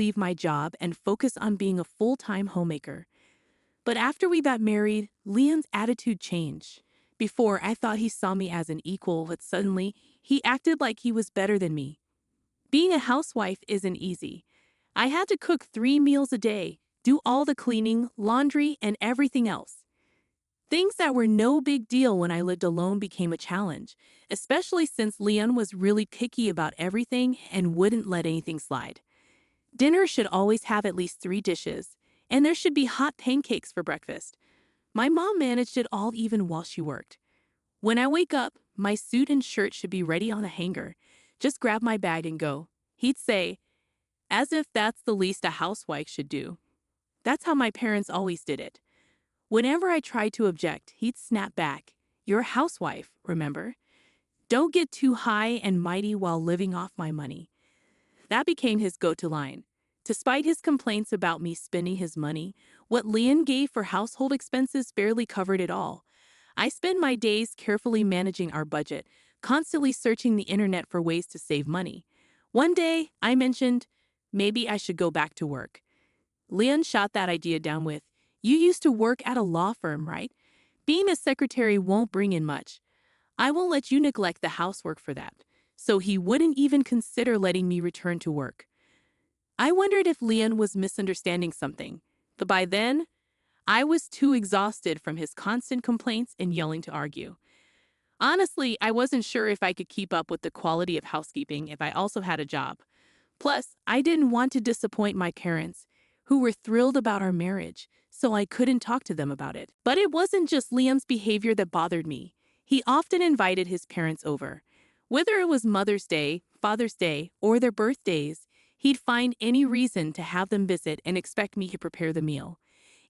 leave my job and focus on being a full-time homemaker. But after we got married, Leon's attitude changed. Before, I thought he saw me as an equal, but suddenly, he acted like he was better than me. Being a housewife isn't easy. I had to cook 3 meals a day, do all the cleaning, laundry, and everything else. Things that were no big deal when I lived alone became a challenge, especially since Leon was really picky about everything and wouldn't let anything slide. Dinner should always have at least 3 dishes, and there should be hot pancakes for breakfast. My mom managed it all even while she worked. When I wake up, my suit and shirt should be ready on a hanger. Just grab my bag and go, he'd say, as if that's the least a housewife should do. That's how my parents always did it. Whenever I tried to object, he'd snap back, "You're a housewife, remember? Don't get too high and mighty while living off my money." That became his go-to line. Despite his complaints about me spending his money, what Leon gave for household expenses barely covered it all. I spend my days carefully managing our budget, constantly searching the internet for ways to save money. One day, I mentioned, maybe I should go back to work. Leon shot that idea down with, "You used to work at a law firm, right? Being a secretary won't bring in much. I won't let you neglect the housework for that." So he wouldn't even consider letting me return to work. I wondered if Leon was misunderstanding something, but by then, I was too exhausted from his constant complaints and yelling to argue. Honestly, I wasn't sure if I could keep up with the quality of housekeeping if I also had a job. Plus, I didn't want to disappoint my parents, who were thrilled about our marriage, so I couldn't talk to them about it. But it wasn't just Liam's behavior that bothered me. He often invited his parents over. Whether it was Mother's Day, Father's Day, or their birthdays, he'd find any reason to have them visit and expect me to prepare the meal.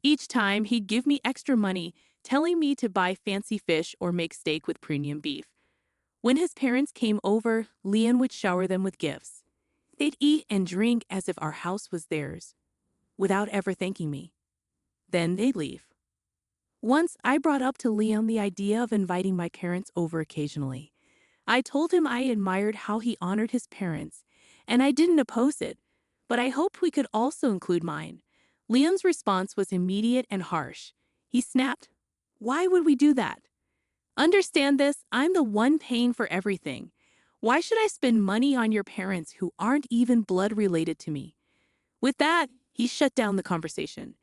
Each time, he'd give me extra money, telling me to buy fancy fish or make steak with premium beef. When his parents came over, Leon would shower them with gifts. They'd eat and drink as if our house was theirs, without ever thanking me. Then they'd leave. Once, I brought up to Leon the idea of inviting my parents over occasionally. I told him I admired how he honored his parents, and I didn't oppose it, but I hoped we could also include mine. Leon's response was immediate and harsh. He snapped, "Why would we do that? Understand this, I'm the one paying for everything. Why should I spend money on your parents who aren't even blood related to me?" With that, he shut down the conversation.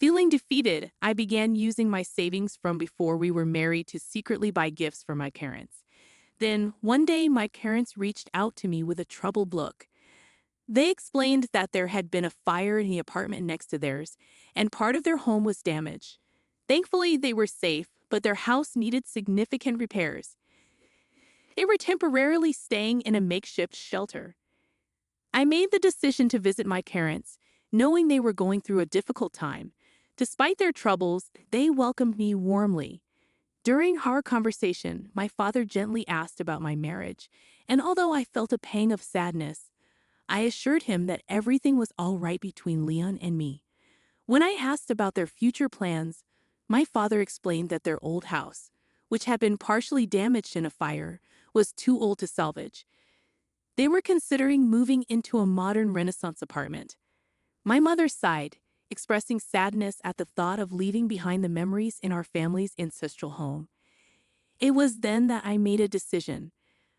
Feeling defeated, I began using my savings from before we were married to secretly buy gifts for my parents. Then, one day, my parents reached out to me with a troubled look. They explained that there had been a fire in the apartment next to theirs, and part of their home was damaged. Thankfully, they were safe, but their house needed significant repairs. They were temporarily staying in a makeshift shelter. I made the decision to visit my parents, knowing they were going through a difficult time. Despite their troubles, they welcomed me warmly. During our conversation, my father gently asked about my marriage, and although I felt a pang of sadness, I assured him that everything was all right between Leon and me. When I asked about their future plans, my father explained that their old house, which had been partially damaged in a fire, was too old to salvage. They were considering moving into a modern Renaissance apartment. My mother sighed, expressing sadness at the thought of leaving behind the memories in our family's ancestral home. It was then that I made a decision.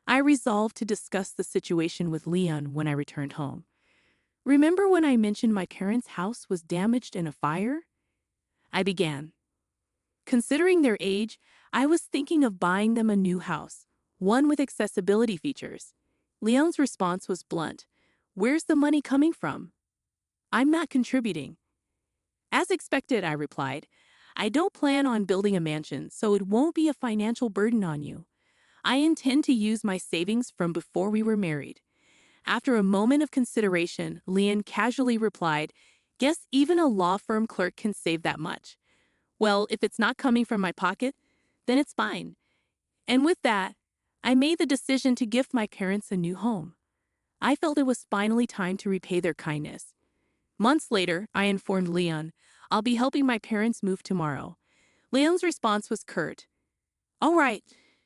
I resolved to discuss the situation with Leon when I returned home. "Remember when I mentioned my parents' house was damaged in a fire?" I began. Considering their age, I was thinking of buying them a new house, one with accessibility features. Leon's response was blunt. "Where's the money coming from?" "I'm not contributing." As expected, I replied, "I don't plan on building a mansion, so it won't be a financial burden on you. I intend to use my savings from before we were married." After a moment of consideration, Leon casually replied, "Guess even a law firm clerk can save that much." Well, if it's not coming from my pocket, then it's fine. And with that, I made the decision to gift my parents a new home. I felt it was finally time to repay their kindness. Months later, I informed Leon, "I'll be helping my parents move tomorrow." Leon's response was curt. "All right,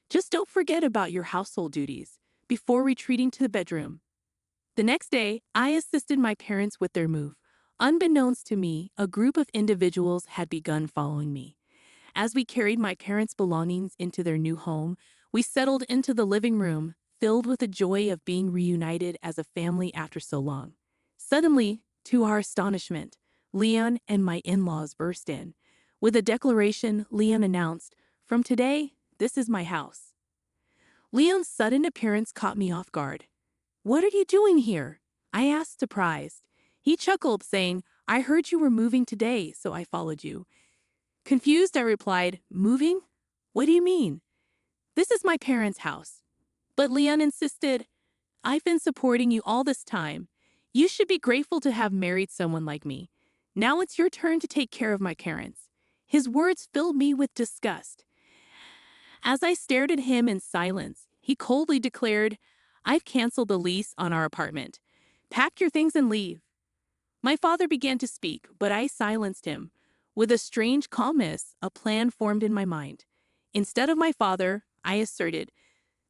just don't forget about your household duties," before retreating to the bedroom. The next day, I assisted my parents with their move. Unbeknownst to me, a group of individuals had begun following me. As we carried my parents' belongings into their new home, we settled into the living room, filled with the joy of being reunited as a family after so long. Suddenly, to our astonishment, Leon and my in-laws burst in. With a declaration, Leon announced, "From today, this is my house." Leon's sudden appearance caught me off guard. "What are you doing here?" I asked, surprised. He chuckled, saying, "I heard you were moving today, so I followed you." Confused, I replied, "Moving? What do you mean? This is my parents' house." But Leon insisted, "I've been supporting you all this time. You should be grateful to have married someone like me. Now it's your turn to take care of my parents." His words filled me with disgust. As I stared at him in silence, he coldly declared, "I've canceled the lease on our apartment. Pack your things and leave." My father began to speak, but I silenced him. With a strange calmness, a plan formed in my mind. Instead of my father, I asserted,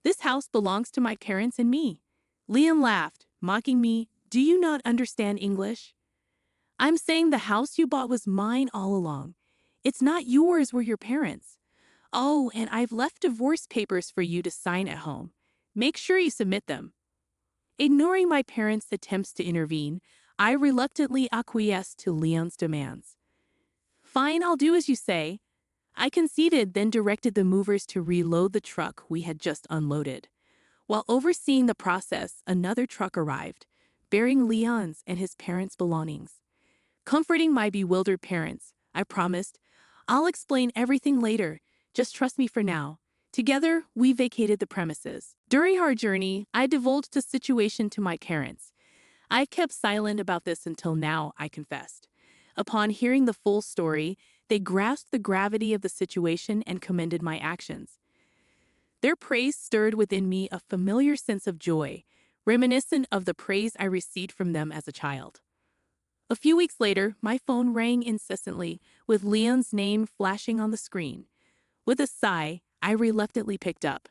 "This house belongs to my parents and me." Leon laughed, mocking me, "Do you not understand English? I'm saying the house you bought was mine all along. It's not yours, we're your parents. Oh, and I've left divorce papers for you to sign at home. Make sure you submit them." Ignoring my parents' attempts to intervene, I reluctantly acquiesced to Leon's demands. "Fine, I'll do as you say." I conceded, then directed the movers to reload the truck we had just unloaded. While overseeing the process, another truck arrived, bearing Leon's and his parents' belongings. Comforting my bewildered parents, I promised, "I'll explain everything later. Just trust me for now." Together, we vacated the premises. During our journey, I divulged the situation to my parents. I kept silent about this until now, I confessed. Upon hearing the full story, they grasped the gravity of the situation and commended my actions. Their praise stirred within me a familiar sense of joy, reminiscent of the praise I received from them as a child. A few weeks later, my phone rang incessantly, with Leon's name flashing on the screen. With a sigh, I reluctantly picked up.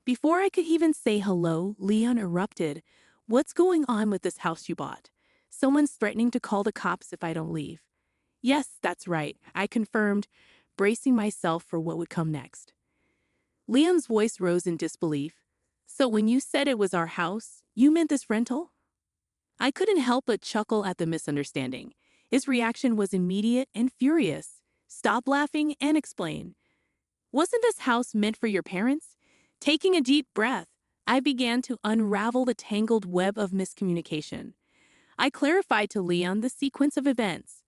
Before I could even say hello, Leon erupted, "What's going on with this house you bought? Someone's threatening to call the cops if I don't leave." "Yes, that's right," I confirmed, bracing myself for what would come next. Leon's voice rose in disbelief. "So when you said it was our house, you meant this rental?" I couldn't help but chuckle at the misunderstanding. His reaction was immediate and furious. "Stop laughing and explain. Wasn't this house meant for your parents?" Taking a deep breath, I began to unravel the tangled web of miscommunication. I clarified to Leon the sequence of events.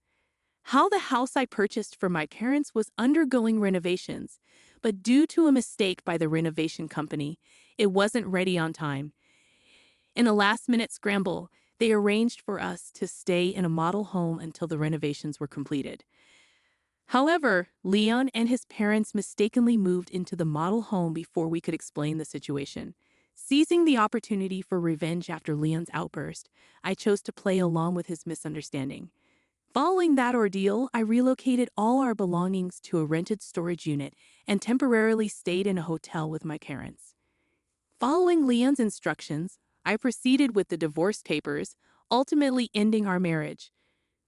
How the house I purchased for my parents was undergoing renovations, but due to a mistake by the renovation company, it wasn't ready on time. In a last-minute scramble, they arranged for us to stay in a model home until the renovations were completed. However, Leon and his parents mistakenly moved into the model home before we could explain the situation. Seizing the opportunity for revenge after Leon's outburst, I chose to play along with his misunderstanding. Following that ordeal, I relocated all our belongings to a rented storage unit and temporarily stayed in a hotel with my parents. Following Leon's instructions, I proceeded with the divorce papers, ultimately ending our marriage.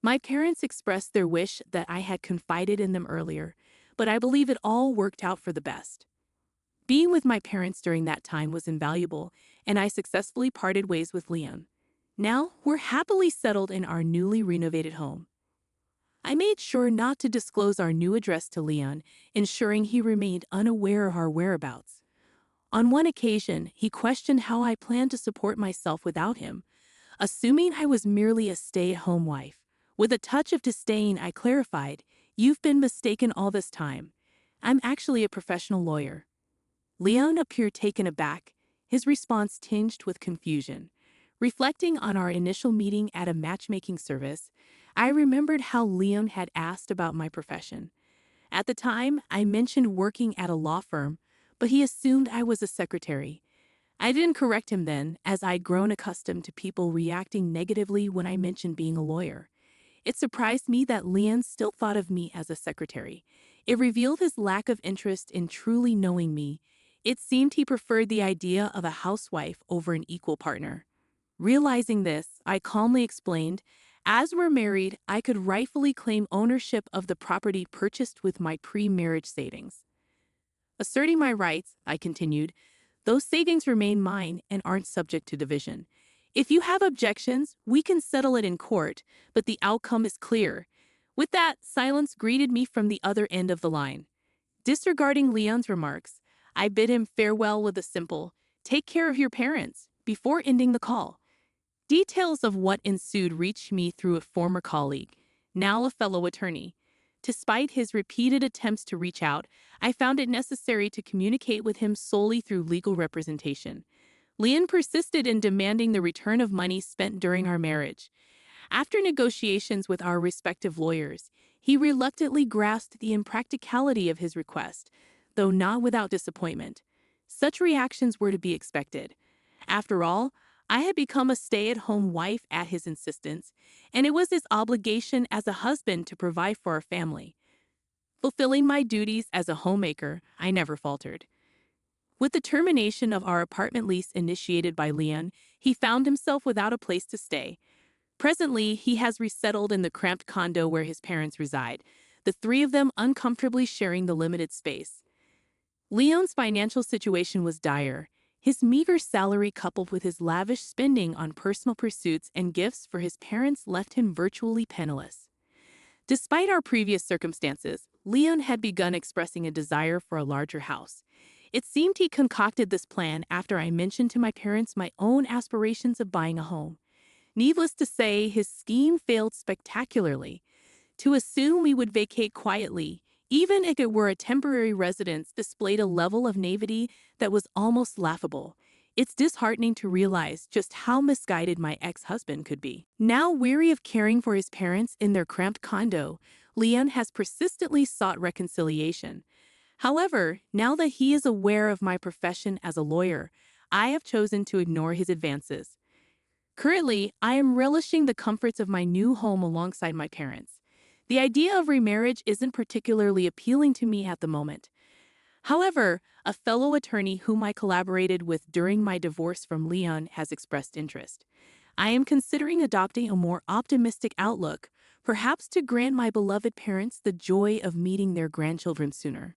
My parents expressed their wish that I had confided in them earlier, but I believe it all worked out for the best. Being with my parents during that time was invaluable, and I successfully parted ways with Leon. Now, we're happily settled in our newly renovated home. I made sure not to disclose our new address to Leon, ensuring he remained unaware of our whereabouts. On one occasion, he questioned how I planned to support myself without him, assuming I was merely a stay-at-home wife. With a touch of disdain, I clarified, "You've been mistaken all this time. I'm actually a professional lawyer." Leon appeared taken aback, his response tinged with confusion. Reflecting on our initial meeting at a matchmaking service, I remembered how Leon had asked about my profession. At the time, I mentioned working at a law firm, but he assumed I was a secretary. I didn't correct him then, as I'd grown accustomed to people reacting negatively when I mentioned being a lawyer. It surprised me that Leon still thought of me as a secretary. It revealed his lack of interest in truly knowing me. It seemed he preferred the idea of a housewife over an equal partner. Realizing this, I calmly explained, as we're married, I could rightfully claim ownership of the property purchased with my pre-marriage savings. Asserting my rights, I continued, those savings remain mine and aren't subject to division. If you have objections, we can settle it in court, but the outcome is clear. With that, silence greeted me from the other end of the line. Disregarding Leon's remarks, I bid him farewell with a simple, "Take care of your parents," before ending the call. Details of what ensued reached me through a former colleague, now a fellow attorney. Despite his repeated attempts to reach out, I found it necessary to communicate with him solely through legal representation. Leon persisted in demanding the return of money spent during our marriage. After negotiations with our respective lawyers, he reluctantly grasped the impracticality of his request, though not without disappointment. Such reactions were to be expected. After all, I had become a stay-at-home wife at his insistence, and it was his obligation as a husband to provide for our family. Fulfilling my duties as a homemaker, I never faltered. With the termination of our apartment lease initiated by Leon, he found himself without a place to stay. Presently, he has resettled in the cramped condo where his parents reside, the three of them uncomfortably sharing the limited space. Leon's financial situation was dire. His meager salary coupled with his lavish spending on personal pursuits and gifts for his parents left him virtually penniless. Despite our previous circumstances, Leon had begun expressing a desire for a larger house. It seemed he concocted this plan after I mentioned to my parents my own aspirations of buying a home. Needless to say, his scheme failed spectacularly. To assume we would vacate quietly, even if it were a temporary residence, displayed a level of naivety that was almost laughable. It's disheartening to realize just how misguided my ex-husband could be. Now weary of caring for his parents in their cramped condo, Leon has persistently sought reconciliation. However, now that he is aware of my profession as a lawyer, I have chosen to ignore his advances. Currently, I am relishing the comforts of my new home alongside my parents. The idea of remarriage isn't particularly appealing to me at the moment. However, a fellow attorney whom I collaborated with during my divorce from Leon has expressed interest. I am considering adopting a more optimistic outlook, perhaps to grant my beloved parents the joy of meeting their grandchildren sooner.